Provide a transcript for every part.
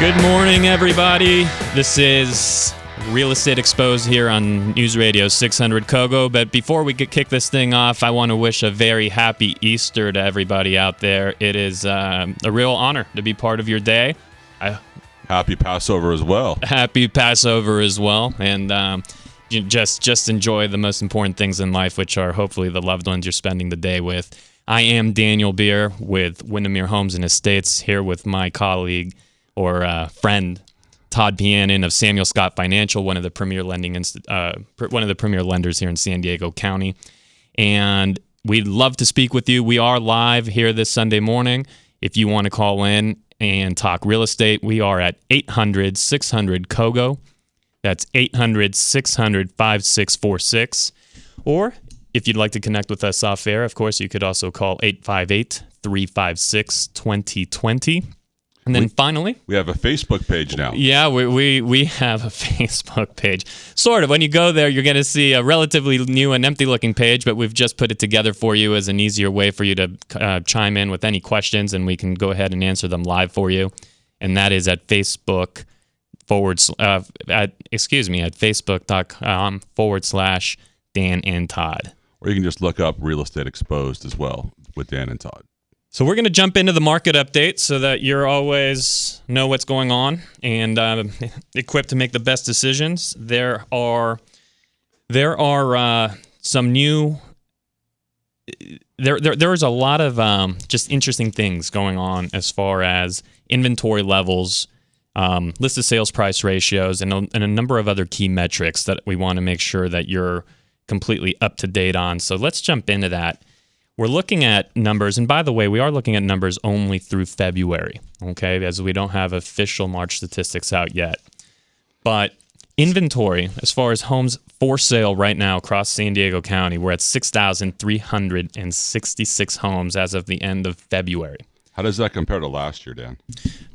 Good morning, everybody. This is Real Estate Exposed here on News Radio 600 Kogo. But before we could kick this thing off, I want to wish a very happy Easter to everybody out there. It is a real honor to be part of your day. Happy Passover as well. Happy Passover as well. And you just enjoy the most important things in life, which are hopefully the loved ones you're spending the day with. I am Daniel Beer with Windermere Homes and Estates, here with my colleague or friend Todd Pianin of Samuel Scott Financial, one of the premier lenders here in San Diego County. And we'd love to speak with you. We are live here this Sunday morning. If you want to call in and talk real estate, we are at 800-600-KOGO. That's 800-600-5646. Or if you'd like to connect with us off air, of course, you could also call 858-356-2020. And then finally, we have a Facebook page now. Yeah, we have a Facebook page. Sort of. When you go there, you're going to see a relatively new and empty-looking page, but we've just put it together for you as an easier way for you to chime in with any questions, and we can go ahead and answer them live for you. And that is at Facebook at facebook.com/Dan and Todd. Or you can just look up Real Estate Exposed as well with Dan and Todd. So we're going to jump into the market update so that you're always know what's going on and equipped to make the best decisions. There are some new. There is a lot of just interesting things going on as far as inventory levels, listed sales price ratios, and a number of other key metrics that we want to make sure that you're completely up to date on. So let's jump into that. We're looking at numbers, and by the way, we are looking at numbers only through February, okay, as we don't have official March statistics out yet. But inventory, as far as homes for sale right now across San Diego County, we're at 6,366 homes as of the end of February. How does that compare to last year, Dan?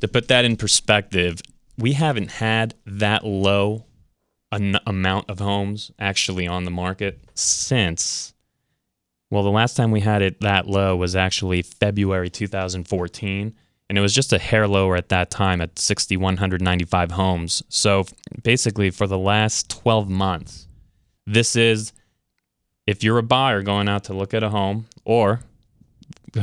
To put that in perspective, we haven't had that low an amount of homes actually on the market since... Well, the last time we had it that low was actually February 2014, and it was just a hair lower at that time at 6,195 homes. So basically, for the last 12 months, this is, if you're a buyer going out to look at a home, or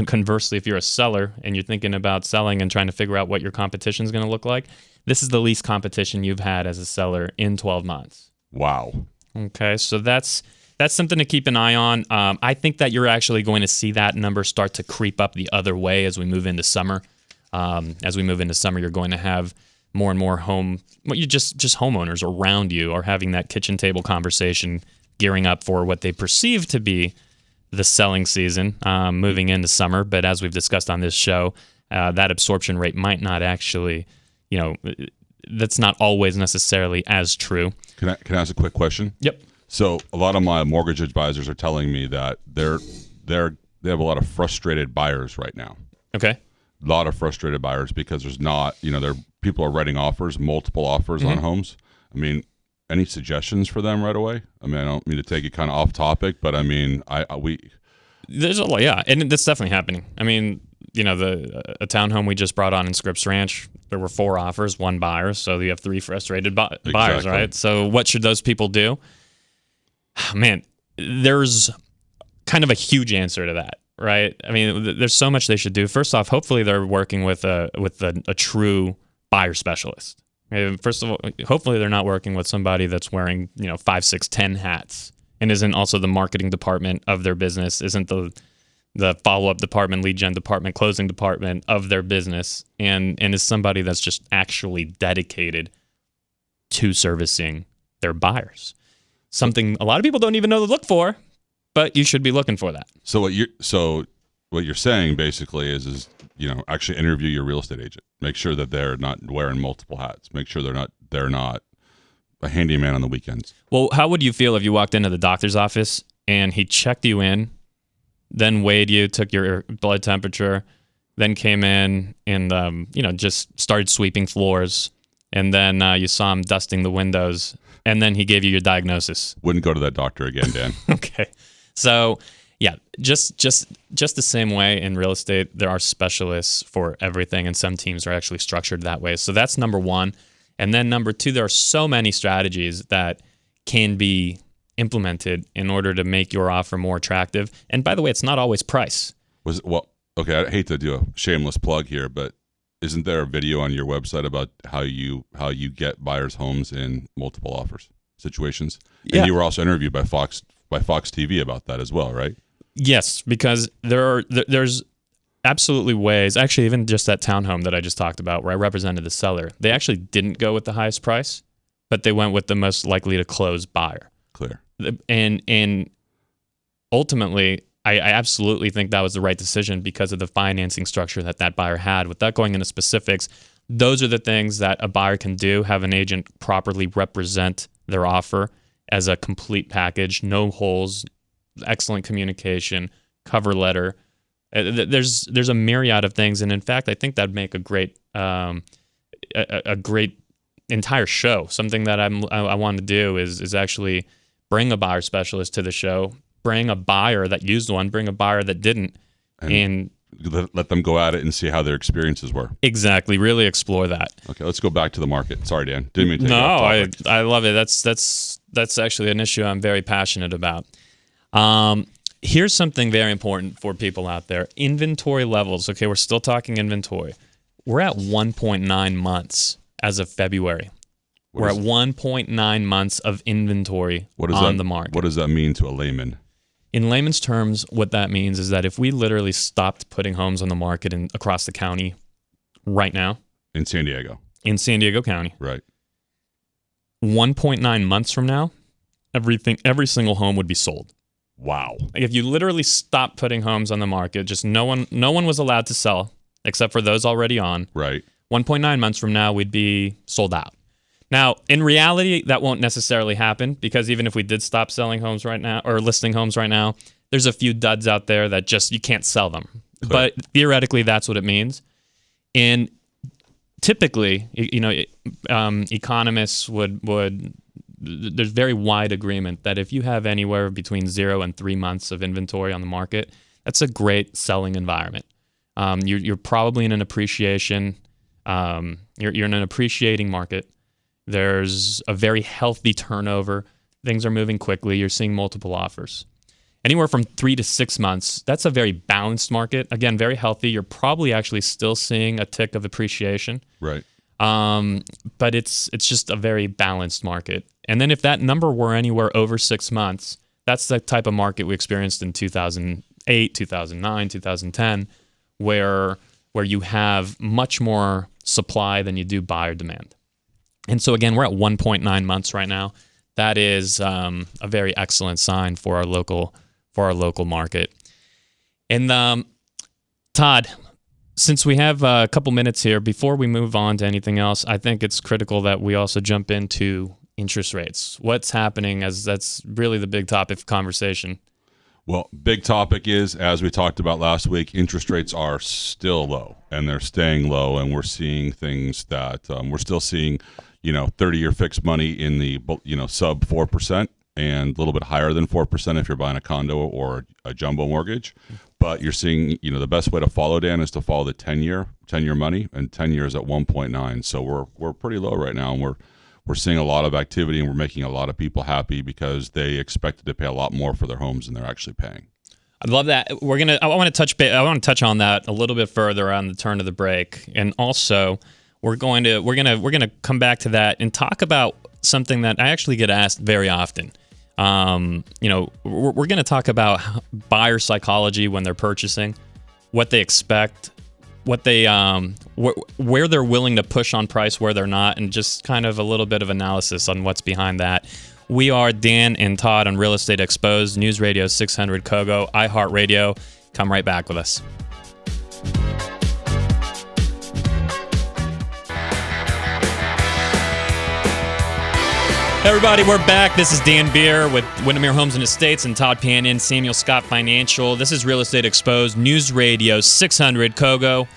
conversely, if you're a seller and you're thinking about selling and trying to figure out what your competition is going to look like, this is the least competition you've had as a seller in 12 months. Wow. Okay, so that's something to keep an eye on. I think that you're actually going to see that number start to creep up the other way as we move into summer. You're going to have more and more just homeowners around you are having that kitchen table conversation, gearing up for what they perceive to be the selling season moving into summer. But as we've discussed on this show, that absorption rate might not actually, that's not always necessarily as true. Can I ask a quick question? Yep. So a lot of my mortgage advisors are telling me that they have a lot of frustrated buyers right now. Okay. A lot of frustrated buyers because there's not, people are writing multiple offers on homes. I mean, any suggestions for them right away? I mean, I don't mean to take it kind of off topic, but I mean, there's a lot, yeah, and that's definitely happening. I mean, a townhome we just brought on in Scripps Ranch, there were 4 offers, 1 buyer, so you have 3 frustrated buyers, right? So what should those people do? Man, there's kind of a huge answer to that, right? I mean, there's so much they should do. First off, hopefully they're working with a true buyer specialist. First of all, hopefully they're not working with somebody that's wearing 5, 6, 10 hats and isn't also the marketing department of their business, isn't the follow-up department, lead gen department, closing department of their business, and is somebody that's just actually dedicated to servicing their buyers. Something a lot of people don't even know to look for, but you should be looking for that. So what you're saying basically is actually interview your real estate agent. Make sure that they're not wearing multiple hats. Make sure they're not a handyman on the weekends. Well, how would you feel if you walked into the doctor's office and he checked you in, then weighed you, took your blood temperature, then came in and just started sweeping floors, and then you saw him dusting the windows, and then he gave you your diagnosis? Wouldn't go to that doctor again, Dan. Okay. So, Yeah, just the same way in real estate, there are specialists for everything, and some teams are actually structured that way. So that's number one. And then number two, there are so many strategies that can be implemented in order to make your offer more attractive. And by the way, it's not always price. Okay, I hate to do a shameless plug here, but isn't there a video on your website about how you get buyers' homes in multiple offers situations? And Yeah. you were also interviewed by Fox TV about that as well, right? Yes, because there's absolutely ways. Actually, even just that townhome that I just talked about, where I represented the seller, they actually didn't go with the highest price, but they went with the most likely to close buyer. Clear. And ultimately, I absolutely think that was the right decision because of the financing structure that buyer had. Without going into specifics, those are the things that a buyer can do. Have an agent properly represent their offer as a complete package, no holes, excellent communication, cover letter. There's a myriad of things, and in fact, I think that'd make a great great entire show. Something that I want to do is actually bring a buyer specialist to the show, bring a buyer that used one, bring a buyer that didn't, and let them go at it and see how their experiences were. Exactly. Really explore that. Okay, let's go back to the market. Sorry, Dan. Didn't mean to take it No, off topic. I love it. That's actually an issue I'm very passionate about. Here's something very important for people out there. Inventory levels. Okay, we're still talking inventory. We're at 1.9 months as of February. We're at 1.9 months of inventory on the market. What does that mean to a layman? In layman's terms, what that means is that if we literally stopped putting homes on the market across the county right now. In San Diego County. Right. 1.9 months from now, every single home would be sold. Wow. Like if you literally stopped putting homes on the market, just no one was allowed to sell except for those already on. Right. 1.9 months from now, we'd be sold out. Now, in reality, that won't necessarily happen because even if we did stop selling homes right now or listing homes right now, there's a few duds out there that just you can't sell them. Clear. But theoretically, that's what it means. And typically, economists would there's very wide agreement that if you have anywhere between 0 and 3 months of inventory on the market, that's a great selling environment. You're probably in an appreciation. You're in an appreciating market. There's a very healthy turnover. Things are moving quickly. You're seeing multiple offers. Anywhere from 3 to 6 months, that's a very balanced market. Again, very healthy. You're probably actually still seeing a tick of appreciation. Right. But it's just a very balanced market. And then if that number were anywhere over 6 months, that's the type of market we experienced in 2008, 2009, 2010, where you have much more supply than you do buyer demand. And so again, we're at 1.9 months right now. That is a very excellent sign for our local market. And Todd, since we have a couple minutes here, before we move on to anything else, I think it's critical that we also jump into interest rates. What's happening, as that's really the big topic of conversation. Well, big topic is, as we talked about last week, interest rates are still low, and they're staying low, and we're seeing things that we're still seeing, 30-year fixed money in the, sub 4% and a little bit higher than 4% if you're buying a condo or a jumbo mortgage. But you're seeing, the best way to follow, Dan, is to follow the 10-year money, and 10 years at 1.9. So we're pretty low right now, and we're seeing a lot of activity, and we're making a lot of people happy because they expected to pay a lot more for their homes than they're actually paying. I love that. I want to touch on that a little bit further on the turn of the break, and also we're going to come back to that and talk about something that I actually get asked very often. We're going to talk about buyer psychology when they're purchasing, what they expect, what they where they're willing to push on price, where they're not, and just kind of a little bit of analysis on what's behind that. We are Dan and Todd on Real Estate Exposed, News Radio 600 Kogo, iHeartRadio. Come right back with us. Hey everybody, we're back. This is Dan Beer with Windermere Homes and Estates and Todd Pannon, Samuel Scott Financial. This is Real Estate Exposed, News Radio 600 Kogo.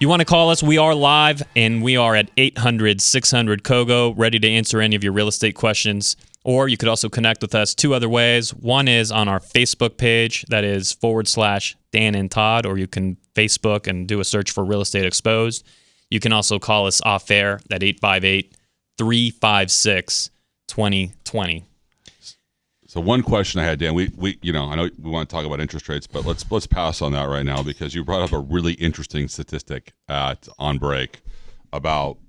You want to call us? We are live, and we are at 800-600-KOGO, ready to answer any of your real estate questions. Or you could also connect with us two other ways. One is on our Facebook page, that is /Dan and Todd, or you can Facebook and do a search for Real Estate Exposed. You can also call us off air at 858-356-2020. So one question I had, Dan, we I know we want to talk about interest rates, but let's pass on that right now because you brought up a really interesting statistic on break about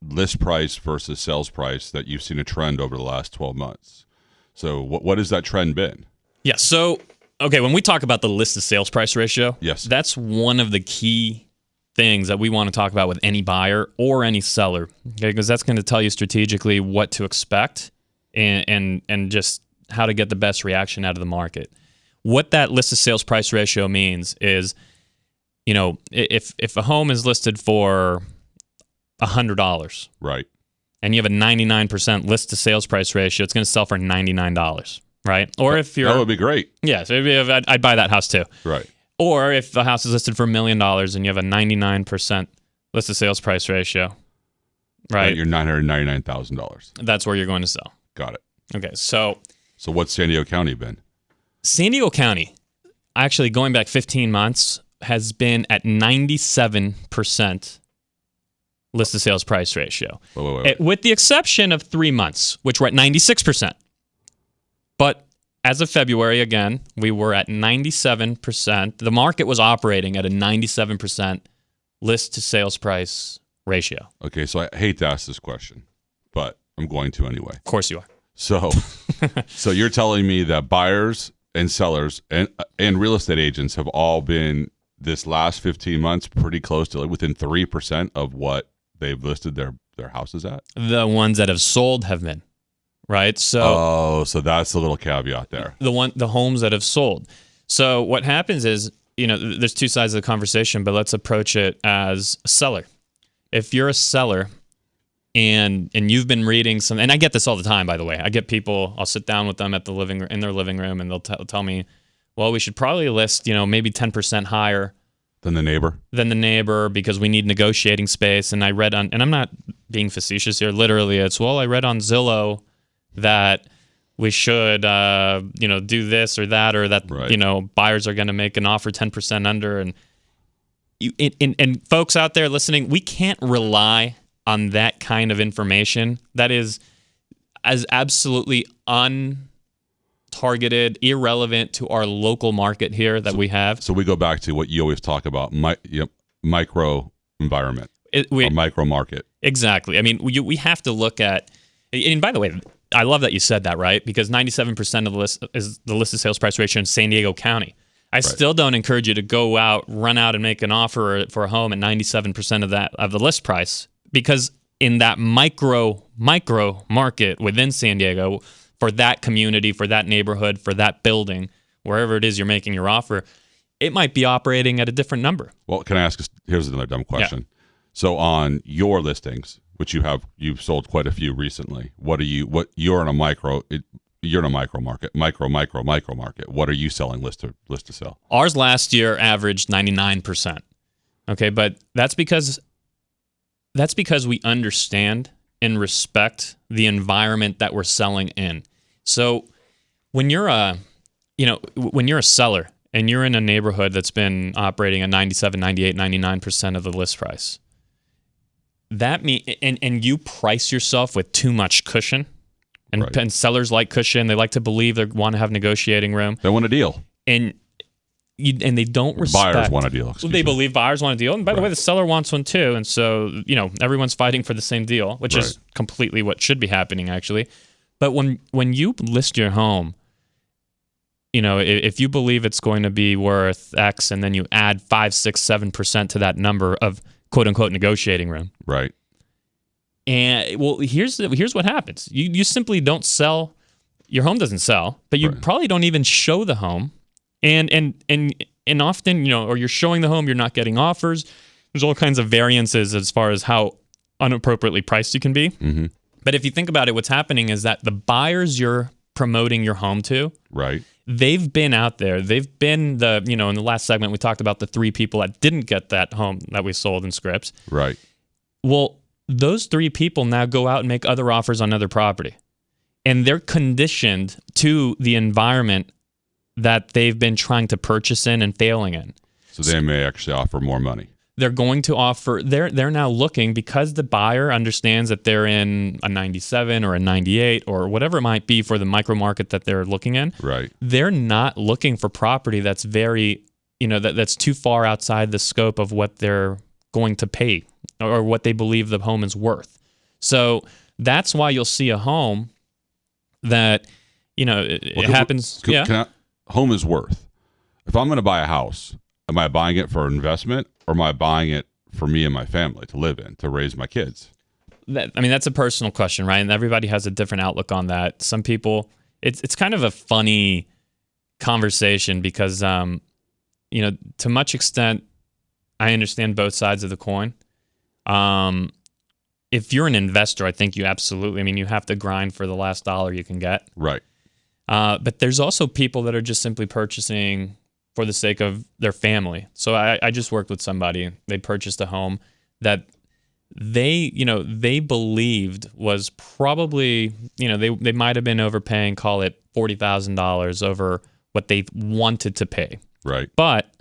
list price versus sales price that you've seen a trend over the last 12 months. So what has that trend been? Yeah. So, okay, when we talk about the list to sales price ratio, yes, that's one of the key things that we want to talk about with any buyer or any seller, okay? Because that's going to tell you strategically what to expect and just how to get the best reaction out of the market. What that list to sales price ratio means is, if a home is listed for $100, right, and you have a 99% list to sales price ratio, it's going to sell for $99, right? Or if you're, that would be great. Yeah, so I'd buy that house too, right? Or if the house is listed for $1 million and you have a 99% list to sales price ratio, right? You're $999,000. That's where you're going to sell. Got it. Okay, so what's San Diego County been? San Diego County, actually going back 15 months, has been at 97% list to sales price ratio. Wait. With the exception of 3 months, which were at 96%. But as of February, again, we were at 97%. The market was operating at a 97% list to sales price ratio. Okay, so I hate to ask this question, but I'm going to anyway. Of course you are. So you're telling me that buyers and sellers and real estate agents have all been this last 15 months pretty close to within 3% of what they've listed their houses at? The ones that have sold have been, right? So that's a little caveat there. The homes that have sold. So what happens is, there's two sides of the conversation, but let's approach it as a seller. If you're a seller and you've been reading some, and I get this all the time, by the way. I get people, I'll sit down with them in their living room, and they'll tell me, well, we should probably list, maybe 10% higher than the neighbor because we need negotiating space. And I read on, and I'm not being facetious here, literally it's, I read on Zillow that we should, do this or that, right. Buyers are going to make an offer 10% under. And folks out there listening, we can't rely on that kind of information. That is as absolutely untargeted, irrelevant to our local market here that we have. So we go back to what you always talk about, micro environment, or micro market. Exactly. I mean, we have to look at, and by the way, I love that you said that, right? Because 97% of the list is the listed sales price ratio in San Diego County. I still don't encourage you to go out, run out and make an offer for a home at 97% of the list price, because in that micro market within San Diego, for that community, for that neighborhood, for that building, wherever it is you're making your offer, it might be operating at a different number. Well, can I ask? Here's another dumb question. Yeah. So on your listings, which you've sold quite a few recently, you're in a micro market, micro market. What are you selling list to sell? Ours last year averaged 99%. Okay, but that's because we understand and respect the environment that we're selling in. So when you're a seller and you're in a neighborhood that's been operating at 97, 98, 99% of the list price, that and you price yourself with too much cushion, and, right. and sellers like cushion. They like to believe they want to have negotiating room. They want a deal. And they don't respect. Buyers want a deal. They believe buyers want a deal. And by the way, the seller wants one too. And so, everyone's fighting for the same deal, which is completely what should be happening, actually. But when you list your home, if you believe it's going to be worth X, and then you add 5, 6, 7% to that number of quote unquote negotiating room. Right. And here's what happens. You simply don't sell. Your home doesn't sell, but you probably don't even show the home. And often, or you're showing the home, you're not getting offers. There's all kinds of variances as far as how unappropriately priced you can be. Mm-hmm. But if you think about it, what's happening is that the buyers you're promoting your home to, right? They've been out there. They've been in the last segment, we talked about the 3 people that didn't get that home that we sold in Scripps. Right. Well, those 3 people now go out and make other offers on other property. and they're conditioned to the environment that they've been trying to purchase in and failing in. So they may actually offer more money. They're going to offer, they're now looking, because the buyer understands that they're in a 97 or a 98 or whatever it might be for the micro market that they're looking in. Right. They're not looking for property that's very, that's too far outside the scope of what they're going to pay or what they believe the home is worth. So that's why you'll see a home that, it happens. Home is worth. If I'm going to buy a house, am I buying it for investment, or am I buying it for me and my family to live in, to raise my kids? That's a personal question, right? And everybody has a different outlook on that. Some people, it's kind of a funny conversation because, to much extent, I understand both sides of the coin. If you're an investor, I think you absolutely, you have to grind for the last dollar you can get. Right. But there's also people that are just simply purchasing for the sake of their family. So I just worked with somebody. They purchased a home that they believed was probably, they might have been overpaying, call it $40,000 over what they wanted to pay. Right. But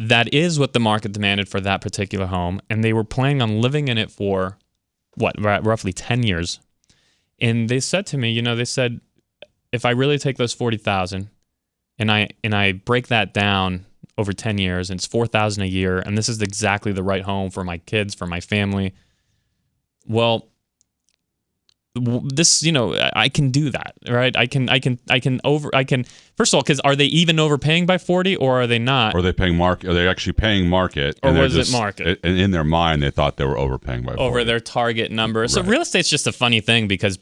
that is what the market demanded for that particular home. And they were planning on living in it for, roughly 10 years. And they said to me, if I really take those $40,000 and I break that down over 10 years, and it's $4,000 a year, and this is exactly the right home for my kids, for my family, well, this, I can do that, right? I can first of all, because are they even overpaying by 40, or are they not? Or are they paying market? Are they actually paying market? Or was it market? And in their mind, they thought they were overpaying by 40. Over their target number. So Right. real estate's just a funny thing, because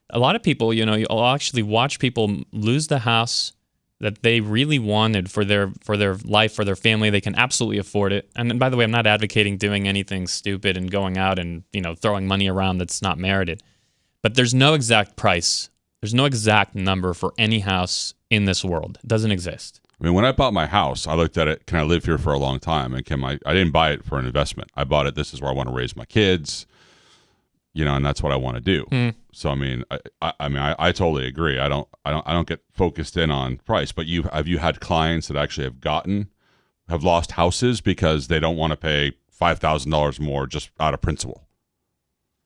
a lot of people, you'll actually watch people lose the house that they really wanted for their life, for their family. They can absolutely afford it. And by the way, I'm not advocating doing anything stupid and going out and, throwing money around that's not merited. But there's no exact price. There's no exact number for any house in this world. It doesn't exist. When I bought my house, I looked at it, can I live here for a long time? And I didn't buy it for an investment. I bought it, this is where I want to raise my kids, and that's what I want to do. So, I totally agree. I don't get focused in on price, but have you had clients that actually have lost houses because they don't want to pay $5,000 more just out of principle?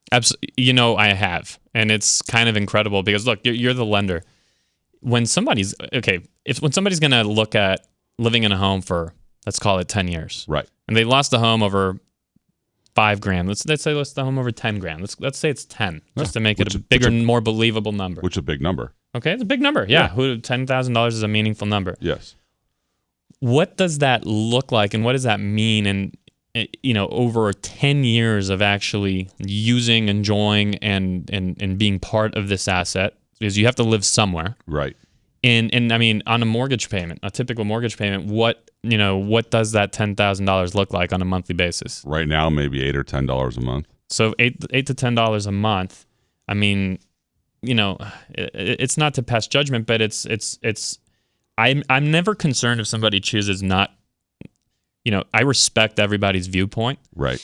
Absolutely. I have. And it's kind of incredible because, look, you're the lender. When somebody's going to look at living in a home for, let's call it 10 years. Right. And they lost the home over $5,000. Let's say the home over $10,000. Let's say it's 10, just to make it a bigger, more believable number. Which is a big number. Okay, it's a big number. Yeah. $10,000 is a meaningful number. Yes. What does that look like, and what does that mean? And over 10 years of actually using, enjoying, and being part of this asset, because you have to live somewhere. Right. And on a mortgage payment, a typical mortgage payment, what does that $10,000 look like on a monthly basis? Right now, maybe $8 or $10 a month. So $8 to $10 a month. It's not to pass judgment, but I'm never concerned if somebody chooses not. I respect everybody's viewpoint. Right.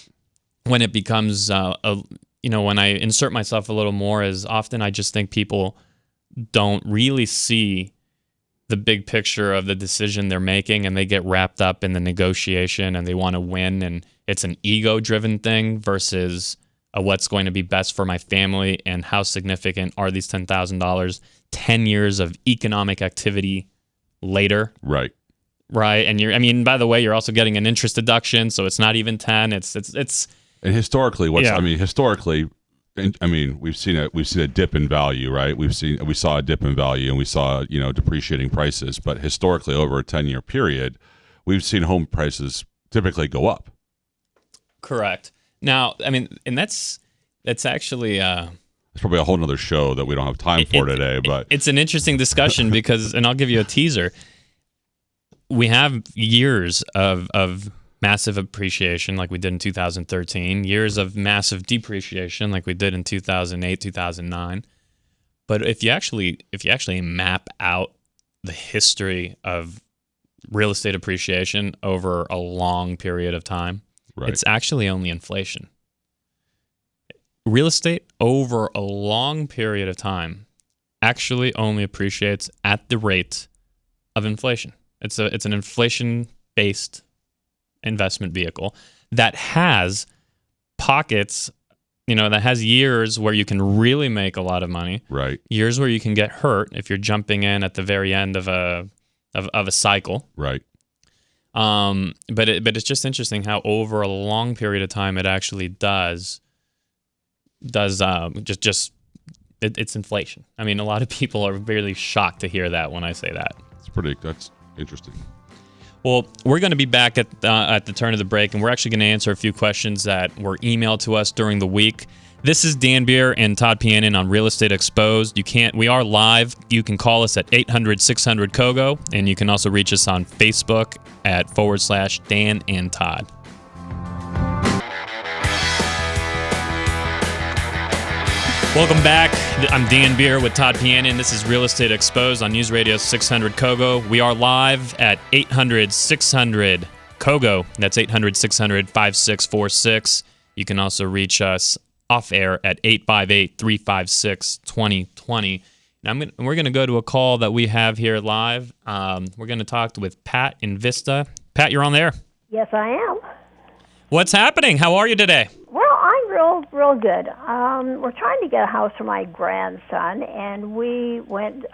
When it becomes, when I insert myself a little more, as often I just think people don't really see the big picture of the decision they're making, and they get wrapped up in the negotiation and they want to win, and it's an ego-driven thing versus what's going to be best for my family, and how significant are these $10,000 10 years of economic activity later. Right. Right, and by the way, you're also getting an interest deduction, so it's not even 10. It's. And historically, we've seen a dip in value, right? We saw a dip in value, and we saw depreciating prices. But historically, over a 10-year period, we've seen home prices typically go up. Correct. Now, and that's actually. It's probably a whole nother show that we don't have time for today, but it's an interesting discussion because, and I'll give you a teaser. We have years of massive appreciation like we did in 2013, years of massive depreciation like we did in 2008, 2009. But if you actually map out the history of real estate appreciation over a long period of time, right. It's actually only inflation. real estate over a long period of time actually only appreciates at the rate of inflation. It's an inflation-based investment vehicle that has pockets, that has years where you can really make a lot of money. Right. Years where you can get hurt if you're jumping in at the very end of a cycle. Right. But it's just interesting how over a long period of time it actually does it's inflation. I mean, a lot of people are really shocked to hear that when I say that. That's interesting. Well, we're going to be back at the turn of the break, and we're actually going to answer a few questions that were emailed to us during the week. This is Dan Beer and Todd Pianin on Real Estate Exposed. We are live. You can call us at 800-600-KOGO, and you can also reach us on Facebook at /Dan and Todd. Welcome back. I'm Dan Beer with Todd Pianin. This is Real Estate Exposed on News Radio 600 KOGO. We are live at 800-600-KOGO. That's 800-600-5646. You can also reach us off air at 858-356-2020. Now we're going to go to a call that we have here live. We're going to talk with Pat in Vista. Pat, you're on there. Yes, I am. What's happening? How are you today? Well, I'm real good. We're trying to get a house for my grandson, and we went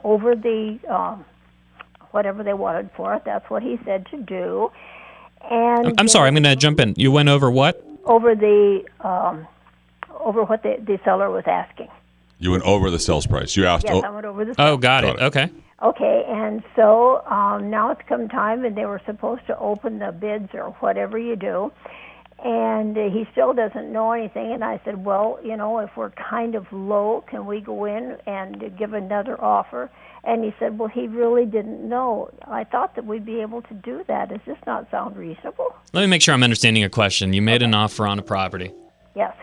over the whatever they wanted for it. That's what he said to do. And I'm sorry, I'm going to jump in. You went over what? Over the over what the seller was asking. You went over the sales price. You asked. Yes, I went over the. Oh, got it. Okay. Okay, and so now it's come time, and they were supposed to open the bids or whatever you do. And he still doesn't know anything. And I said, well, if we're kind of low, can we go in and give another offer? And he said, well, he really didn't know. I thought that we'd be able to do that. Does this not sound reasonable? Let me make sure I'm understanding your question. You made an offer on a property. Yes.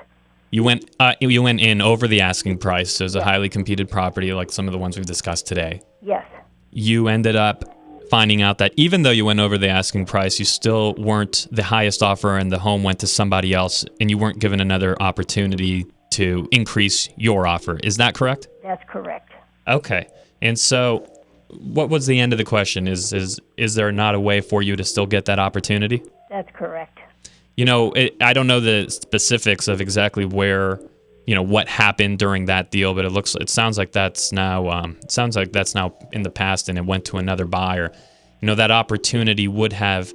You went in over the asking price. So it was a highly competed property like some of the ones we've discussed today. Yes. You ended up finding out that even though you went over the asking price, you still weren't the highest offer and the home went to somebody else and you weren't given another opportunity to increase your offer. Is that correct? That's correct. Okay. And so what was the end of the question? Is there not a way for you to still get that opportunity? That's correct. I don't know the specifics of exactly where, what happened during that deal, but it sounds like that's now in the past and it went to another buyer. That opportunity would have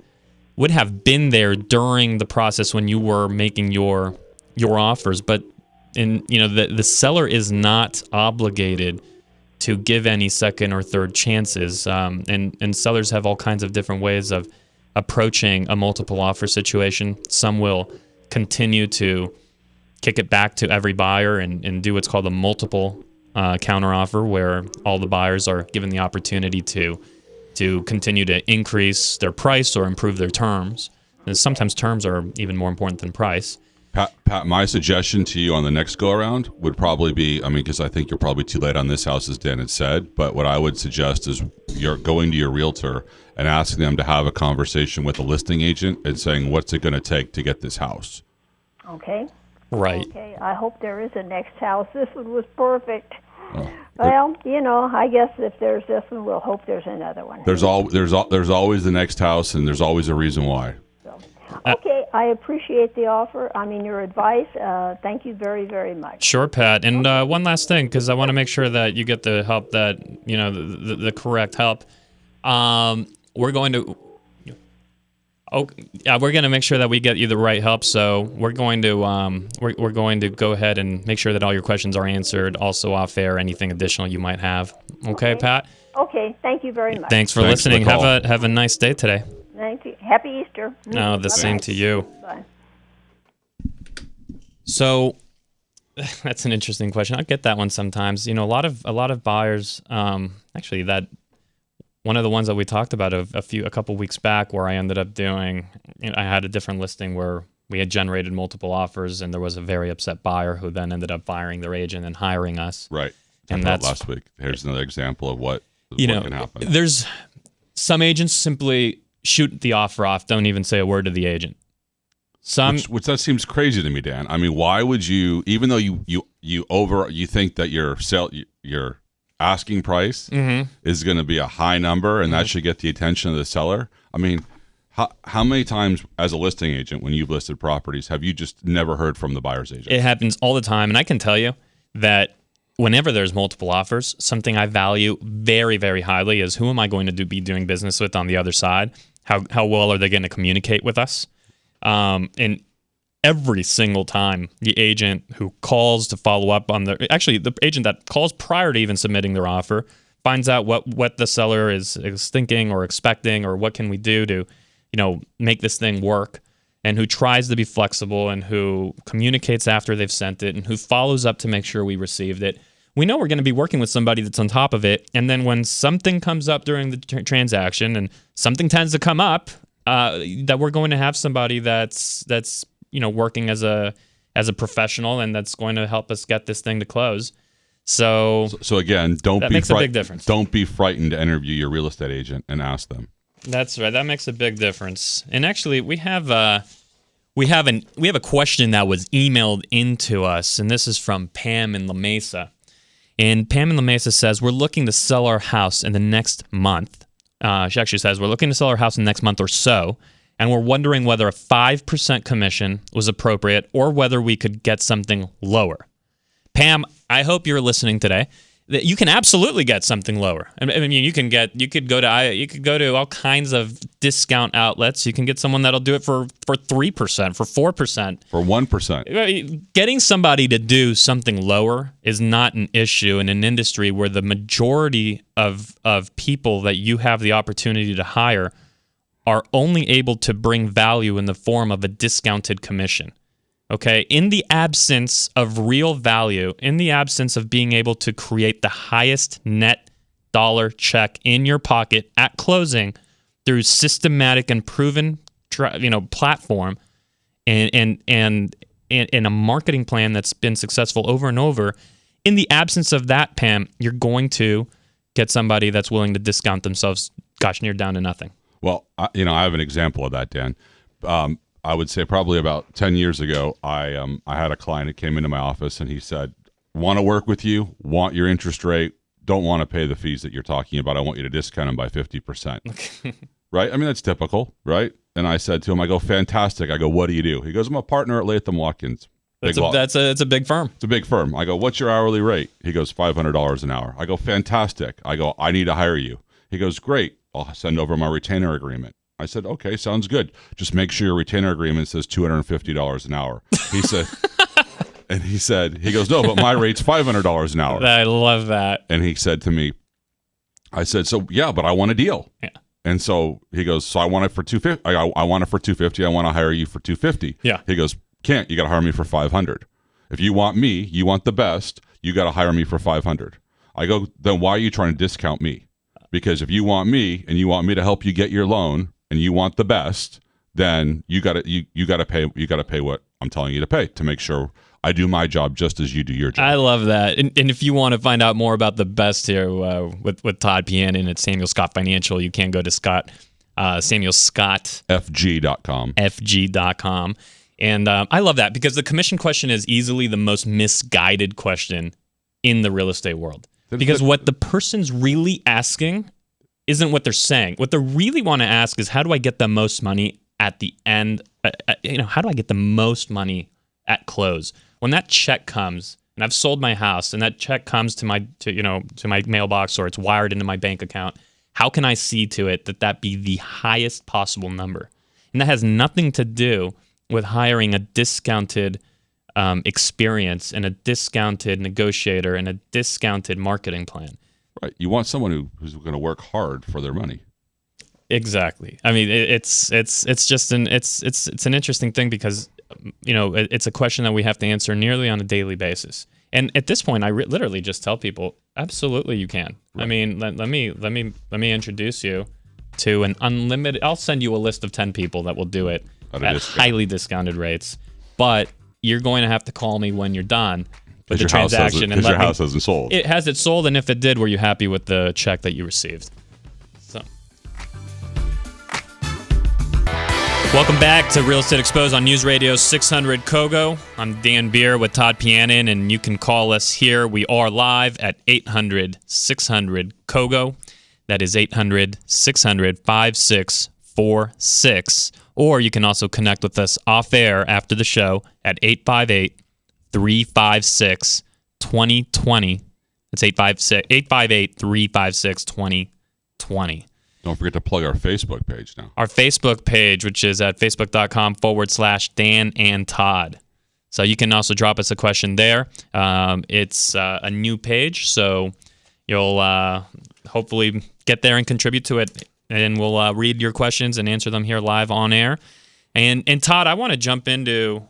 been there during the process when you were making your offers, but the seller is not obligated to give any second or third chances, and sellers have all kinds of different ways of approaching a multiple offer situation. Some will continue to kick it back to every buyer and do what's called a multiple counteroffer, where all the buyers are given the opportunity to continue to increase their price or improve their terms. And sometimes terms are even more important than price. Pat, my suggestion to you on the next go-around would probably be, because I think you're probably too late on this house, as Dan had said, but what I would suggest is you're going to your realtor and asking them to have a conversation with a listing agent and saying, what's it going to take to get this house? Okay. Right. Okay, I hope there is a next house. This one was perfect. Well, I guess if there's this one, we'll hope there's another one. There's always the next house, and there's always a reason why. So, okay, I appreciate the offer. your advice. Thank you very, very much. Sure, Pat. And one last thing, because I want to make sure that you get the help that the correct help. We're going to. We're going to make sure that we get you the right help. So we're going to we're going to go ahead and make sure that all your questions are answered. Also off air, anything additional you might have. Okay, Pat. Okay. Thank you very much. Thanks for listening. Have a nice day today. Thank you. Happy Easter. No, the same to you. Bye. So that's an interesting question. I get that one sometimes. A lot of buyers. Actually, that. One of the ones that we talked about a couple weeks back, where I ended up doing, I had a different listing where we had generated multiple offers, and there was a very upset buyer who then ended up firing their agent and hiring us. Right. And that's last week. Here's another example of what can happen. There's some agents simply shoot the offer off, don't even say a word to the agent. Which that seems crazy to me, Dan. I mean, why would you, even though you think that your asking price is going to be a high number and that should get the attention of the seller? I mean, how many times as a listing agent, when you've listed properties, have you just never heard from the buyer's agent? It happens all the time, and I can tell you that whenever there's multiple offers, something I value very, very highly is who am I going to be doing business with on the other side? How well are they going to communicate with us? And every single time the agent who calls to follow up on the agent that calls prior to even submitting their offer finds out what the seller is thinking or expecting, or what can we do to, make this thing work, and who tries to be flexible, and who communicates after they've sent it, and who follows up to make sure we received it. We know we're going to be working with somebody that's on top of it. And then when something comes up during the transaction, and something tends to come up, that we're going to have somebody that's working as a professional, and that's going to help us get this thing to close. So again, that makes a big difference. Don't be frightened to interview your real estate agent and ask them. That's right. That makes a big difference. And actually, we have a question that was emailed into us, and this is from Pam in La Mesa. And Pam in La Mesa says, we're looking to sell our house in the next month. She actually says, we're looking to sell our house in the next month or so, and we're wondering whether a 5% commission was appropriate or whether we could get something lower. Pam, I hope you're listening today. You can absolutely get something lower. I mean, you could go to all kinds of discount outlets. You can get someone that'll do it for 3%, for 4%, for 1%. Getting somebody to do something lower is not an issue in an industry where the majority of people that you have the opportunity to hire are only able to bring value in the form of a discounted commission. Okay, in the absence of real value, in the absence of being able to create the highest net dollar check in your pocket at closing through systematic and proven, platform, and a marketing plan that's been successful over and over, in the absence of that, Pam, you're going to get somebody that's willing to discount themselves, near down to nothing. Well, I have an example of that, Dan. I would say probably about 10 years ago, I had a client that came into my office and he said, want to work with you, want your interest rate, don't want to pay the fees that you're talking about. I want you to discount them by 50%. Right? I mean, that's typical, right? And I said to him, I go, fantastic. I go, what do you do? He goes, I'm a partner at Latham Watkins. It's a big firm. It's a big firm. I go, what's your hourly rate? He goes, $500 an hour. I go, fantastic. I go, I need to hire you. He goes, great. I'll send over my retainer agreement. I said, okay, sounds good. Just make sure your retainer agreement says $250 an hour. He goes, no, but my rate's $500 an hour. I love that. And he said to me, I said, so yeah, but I want a deal. Yeah. And so he goes, so I want it for $250. I want it for $250. I want to hire you for $250. Yeah. He goes, can't. You got to hire me for $500. If you want me, you want the best, you got to hire me for $500. I go, then why are you trying to discount me? Because if you want me and you want me to help you get your loan, and you want the best, then you got to pay what I'm telling you to pay to make sure I do my job just as you do your job. I love that. And if you want to find out more about the best here with Todd Pianin at Samuel Scott Financial, you can go to SamuelScottFG.com. And I love that because the commission question is easily the most misguided question in the real estate world. Because what the person's really asking isn't what they're saying. What they really want to ask is, how do I get the most money at the end? How do I get the most money at close? When that check comes, and I've sold my house, and that check comes to my mailbox, or it's wired into my bank account, how can I see to it that be the highest possible number? And that has nothing to do with hiring a discounted experience and a discounted negotiator and a discounted marketing plan. Right. You want someone who's going to work hard for their money. Exactly. I mean, it's just an interesting thing because it's a question that we have to answer nearly on a daily basis. And at this point, I literally just tell people, absolutely, you can. Right. I mean, let me introduce you to an unlimited. I'll send you a list of 10 people that will do it at highly discounted rates, but you're going to have to call me when you're done with the transaction. Because your house hasn't sold. It hasn't sold, and if it did, were you happy with the check that you received? So. Welcome back to Real Estate Exposed on News Radio 600 Kogo. I'm Dan Beer with Todd Pianin, and you can call us here. We are live at 800-600-KOGO. That is 800-600-5646. Or you can also connect with us off air after the show at 858-356-2020. That's 858-356-2020. Don't forget to plug our Facebook page now. Our Facebook page, which is at facebook.com/Dan and Todd. So you can also drop us a question there. It's a new page, so you'll hopefully get there and contribute to it, and we'll read your questions and answer them here live on air. And Todd, I want to jump into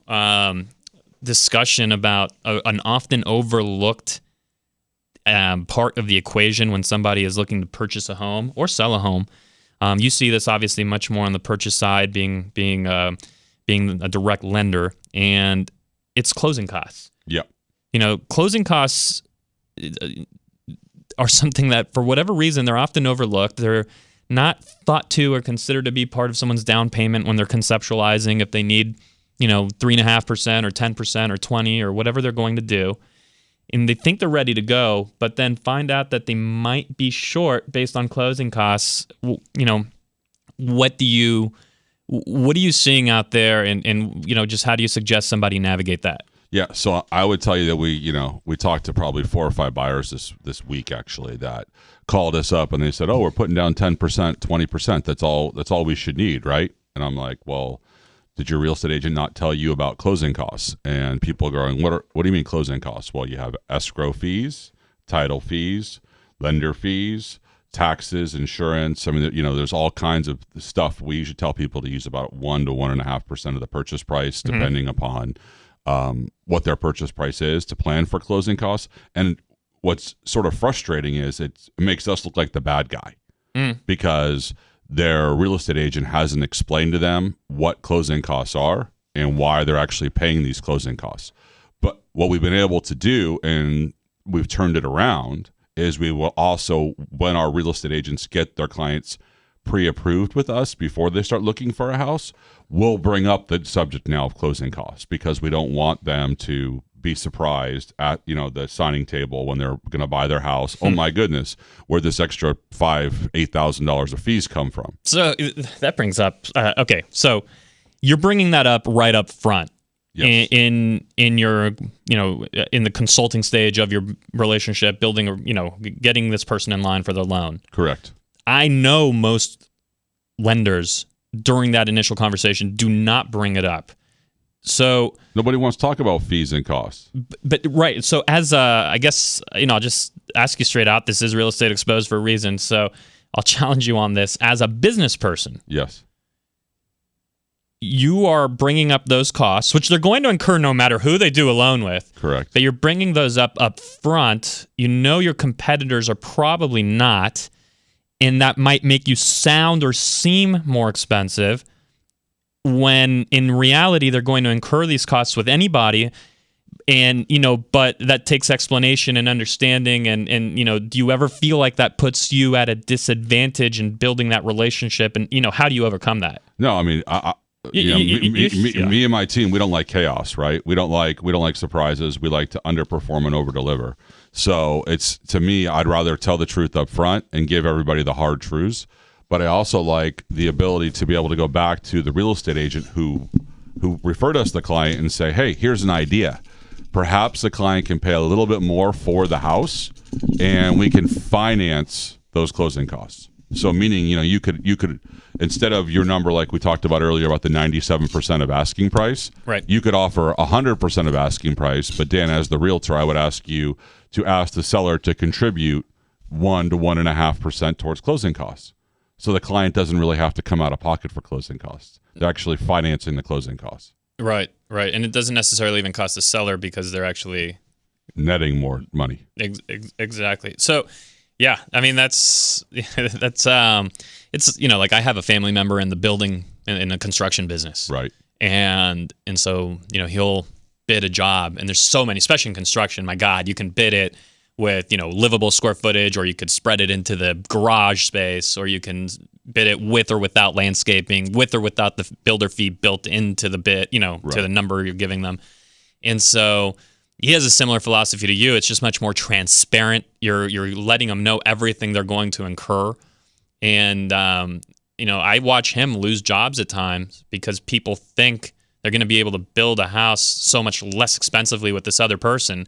discussion about an often overlooked part of the equation when somebody is looking to purchase a home or sell a home. You see this obviously much more on the purchase side, being a direct lender, and it's closing costs. Yep. Closing costs are something that, for whatever reason, they're often overlooked. They're not thought to or considered to be part of someone's down payment when they're conceptualizing if they need, 3.5% or 10% or 20% or whatever they're going to do. And they think they're ready to go, but then find out that they might be short based on closing costs. What are you seeing out there, and just how do you suggest somebody navigate that? Yeah, so I would tell you that we talked to probably 4 or 5 buyers this week actually that called us up and they said, "Oh, we're putting down 10%, 20%. That's all we should need, right?" And I'm like, "Well, did your real estate agent not tell you about closing costs?" And people are going, what do you mean closing costs? Well, you have escrow fees, title fees, lender fees, taxes, insurance. I mean, there's all kinds of stuff. We usually tell people to use about 1 to 1.5% of the purchase price, depending upon what their purchase price is, to plan for closing costs. And what's sort of frustrating is it makes us look like the bad guy because their real estate agent hasn't explained to them what closing costs are and why they're actually paying these closing costs. But what we've been able to do, and we've turned it around, is we will also, when our real estate agents get their clients pre-approved with us before they start looking for a house, we'll bring up the subject now of closing costs, because we don't want them to be surprised at the signing table when they're going to buy their house. Oh my goodness, where this extra $8,000 of fees come from? So that brings up okay. So you're bringing that up right up front. Yes. In your in the consulting stage of your relationship, building getting this person in line for the loan. Correct. I know most lenders during that initial conversation do not bring it up. So nobody wants to talk about fees and costs. But right. So as I guess, I'll just ask you straight out. This is Real Estate Exposed for a reason. So I'll challenge you on this. As a business person, yes, you are bringing up those costs, which they're going to incur no matter who they do a loan with. Correct. But you're bringing those up front. Your competitors are probably not, and that might make you sound or seem more expensive, when in reality they're going to incur these costs with anybody. And but that takes explanation and understanding, and do you ever feel like that puts you at a disadvantage in building that relationship, and how do you overcome that? No, I mean, me and my team, we don't like chaos, right? We don't like surprises. We like to underperform and overdeliver. So it's, to me, I'd rather tell the truth up front and give everybody the hard truths. But I also like the ability to be able to go back to the real estate agent who referred us the client and say, "Hey, here's an idea. Perhaps the client can pay a little bit more for the house, and we can finance those closing costs." So meaning, you could instead of your number, like we talked about earlier about the 97% of asking price, right, you could offer 100% of asking price. But Dan, as the realtor, I would ask you to ask the seller to contribute 1 to 1.5% towards closing costs. So the client doesn't really have to come out of pocket for closing costs. They're actually financing the closing costs. Right. And it doesn't necessarily even cost the seller because they're actually netting more money. Exactly. So, yeah, I mean, it's, like I have a family member in the building, in the construction business. Right. And so, he'll bid a job, and there's so many, especially in construction. My God, you can bid it with, livable square footage, or you could spread it into the garage space, or you can bid it with or without landscaping, with or without the builder fee built into the bid, to the number you're giving them. And so he has a similar philosophy to you. It's just much more transparent. You're letting them know everything they're going to incur. And, I watch him lose jobs at times because people think they're going to be able to build a house so much less expensively with this other person,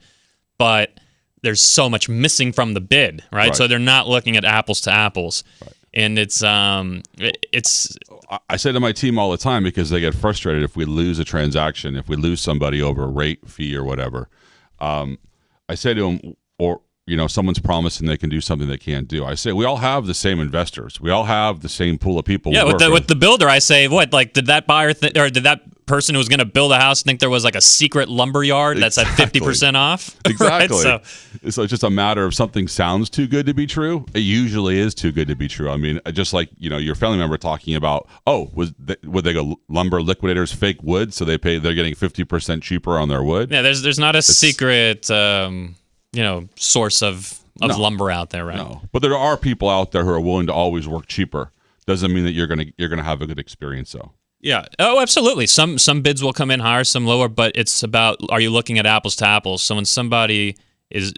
but there's so much missing from the bid, right? So they're not looking at apples to apples. Right. And it's I say to my team all the time, because they get frustrated if we lose a transaction, if we lose somebody over a rate, fee, or whatever. I say to them, or someone's promising they can do something they can't do. I say we all have the same investors. We all have the same pool of people. Yeah, with the builder, I say, did that buyer or did that person who was going to build a house think there was like a secret lumber yard that's at 50% off? Exactly. Right? So it's just a matter of something sounds too good to be true. It usually is too good to be true. I mean, just like your family member talking about, would they go lumber liquidators fake wood, so they're getting 50% cheaper on their wood? Yeah, there's not a secret source of lumber out there, right? No, but there are people out there who are willing to always work cheaper. Doesn't mean that you're gonna have a good experience though. Yeah. Oh, absolutely. Some bids will come in higher, some lower, but it's about, are you looking at apples to apples? So when somebody is,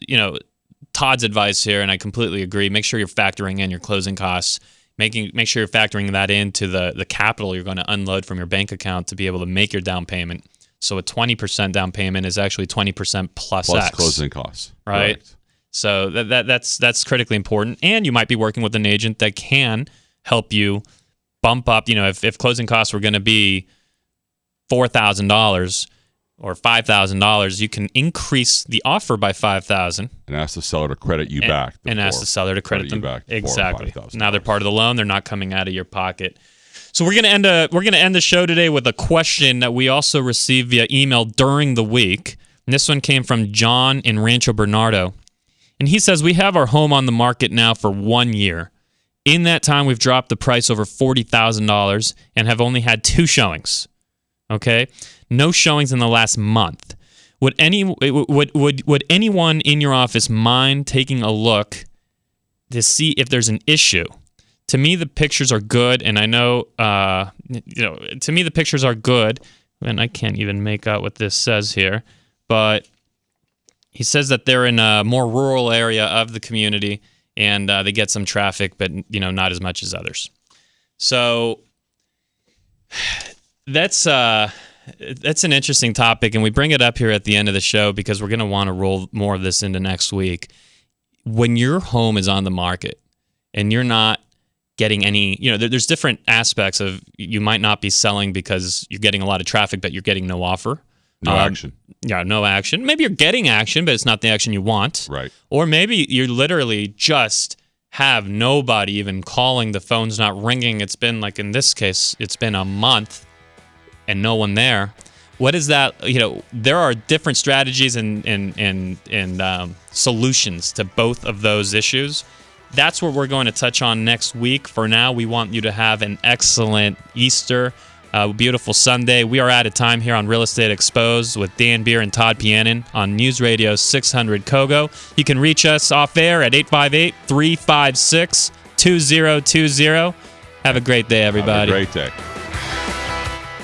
Todd's advice here, and I completely agree, make sure you're factoring in your closing costs, make sure you're factoring that into the capital you're going to unload from your bank account to be able to make your down payment. So a 20% down payment is actually 20% plus X. Closing costs. Right? Correct. So that's critically important. And you might be working with an agent that can help you bump up, if closing costs were going to be $4,000 or $5,000, you can increase the offer by $5,000 and ask the seller to credit you back. And ask the seller to credit them back exactly. Now they're part of the loan; they're not coming out of your pocket. So we're gonna end the show today with a question that we also received via email during the week. And this one came from John in Rancho Bernardo, and he says, we have our home on the market now for 1 year. In that time, we've dropped the price over $40,000 and have only had 2 showings. Okay, no showings in the last month. Would anyone in your office mind taking a look to see if there's an issue? To me, the pictures are good, and I know, to me the pictures are good, and I can't even make out what this says here, but he says that they're in a more rural area of the community, and they get some traffic, but not as much as others. So that's an interesting topic, and we bring it up here at the end of the show because we're going to want to roll more of this into next week. When your home is on the market and you're not getting any, there's different aspects of, you might not be selling because you're getting a lot of traffic, but you're getting no offer. No action. Yeah, no action. Maybe you're getting action, but it's not the action you want. Right. Or maybe you literally just have nobody even calling. The phone's not ringing. It's been, like in this case, it's been a month and no one there. What is that? There are different strategies and solutions to both of those issues. That's what we're going to touch on next week. For now, we want you to have an excellent Easter. Beautiful Sunday. We are out of time here on Real Estate Exposed with Dan Beer and Todd Pianin on News Radio 600 Kogo. You can reach us off air at 858-356-2020. Have a great day, everybody. Have a great day.